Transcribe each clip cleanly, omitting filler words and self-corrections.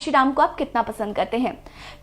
कांशीराम को आप कितना पसंद करते हैं।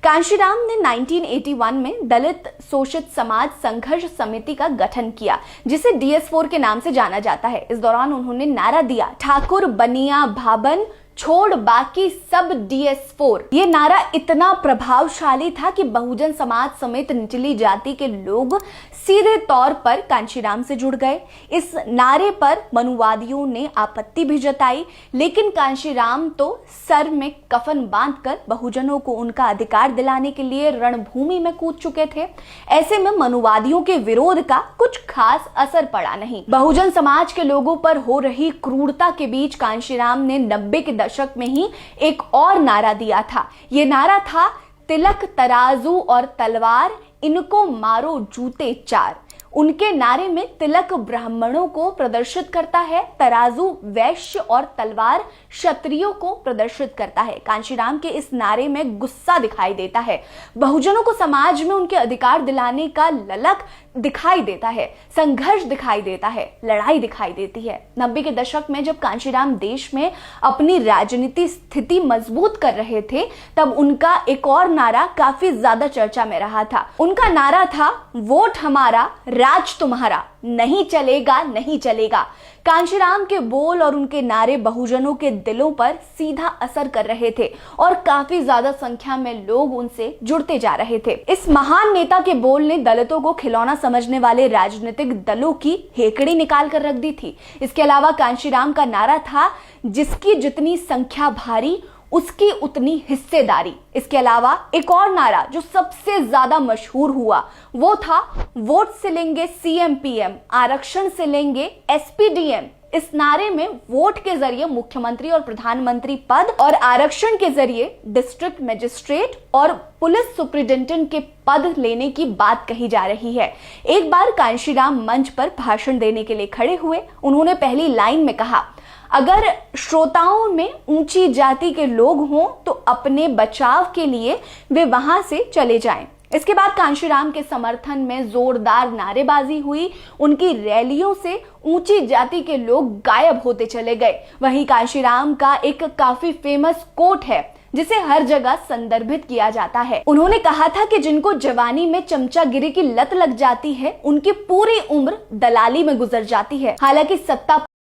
कांशीराम ने 1981 में दलित शोषित समाज संघर्ष समिति का गठन किया, जिसे DS4 के नाम से जाना जाता है। इस दौरान उन्होंने नारा दिया, ठाकुर बनिया भाबन छोड़ बाकी सब DS4। ये नारा इतना प्रभावशाली था कि बहुजन समाज समेत निचली जाति के लोग सीधे तौर पर कांशीराम से जुड़ गए। इस नारे पर मनुवादियों ने आपत्ति भी जताई, लेकिन कांशीराम तो सर में कफन बांधकर बहुजनों को उनका अधिकार दिलाने के लिए रणभूमि में कूद चुके थे। ऐसे में मनुवादियों के विरोध का कुछ खास असर पड़ा नहीं। बहुजन समाज के लोगों पर हो रही क्रूरता के बीच कांशीराम ने 90 के दशक में ही एक और नारा दिया था। ये नारा था, तिलक तराजू और तलवार, इनको मारो जूते चार। उनके नारे में तिलक ब्राह्मणों को प्रदर्शित करता है, तराजू वैश्य और तलवार क्षत्रियों को प्रदर्शित करता है। कांशीराम के इस नारे में गुस्सा दिखाई देता है, बहुजनों को समाज में उनके अधिकार दिलाने का ललक दिखाई देता है, संघर्ष दिखाई देता है, लड़ाई दिखाई देती है। 90 के दशक में जब कांशीराम देश में अपनी राजनीतिक स्थिति मजबूत कर रहे थे, तब उनका एक और नारा काफी ज्यादा चर्चा में रहा था। उनका नारा था, वोट हमारा राज तुम्हारा, नहीं चलेगा नहीं चलेगा। कांशीराम के बोल और उनके नारे बहुजनों के दिलों पर सीधा असर कर रहे थे और काफी ज्यादा संख्या में लोग उनसे जुड़ते जा रहे थे। इस महान नेता के बोल ने दलितों को खिलौना समझने वाले राजनीतिक दलों की हेकड़ी निकाल कर रख दी थी। इसके अलावा कांशीराम का नारा था, जिसकी जितनी संख्या भारी उसकी उतनी हिस्सेदारी। इसके अलावा एक और नारा जो सबसे ज्यादा मशहूर हुआ वो था, वोट से लेंगे CM PM, आरक्षण से लेंगे SP DM। इस नारे में वोट के जरिए मुख्यमंत्री और प्रधानमंत्री पद और आरक्षण के जरिए डिस्ट्रिक्ट मजिस्ट्रेट और पुलिस सुप्रिंटेंडेंट के पद लेने की बात कही जा रही है। एक बार कांशीराम मंच पर भाषण देने के लिए खड़े हुए। उन्होंने पहली लाइन में कहा, अगर श्रोताओं में ऊंची जाति के लोग हों तो अपने बचाव के लिए वे वहां से चले जाएं। इसके बाद कांशीराम के समर्थन में जोरदार नारेबाजी हुई। उनकी रैलियों से ऊंची जाति के लोग गायब होते चले गए। वहीं कांशीराम का एक काफी फेमस कोट है जिसे हर जगह संदर्भित किया जाता है। उन्होंने कहा था कि जिनको जवानी में चमचागिरी की लत लग जाती है, उनकी पूरी उम्र दलाली में गुजर जाती है। हालांकि सत्ता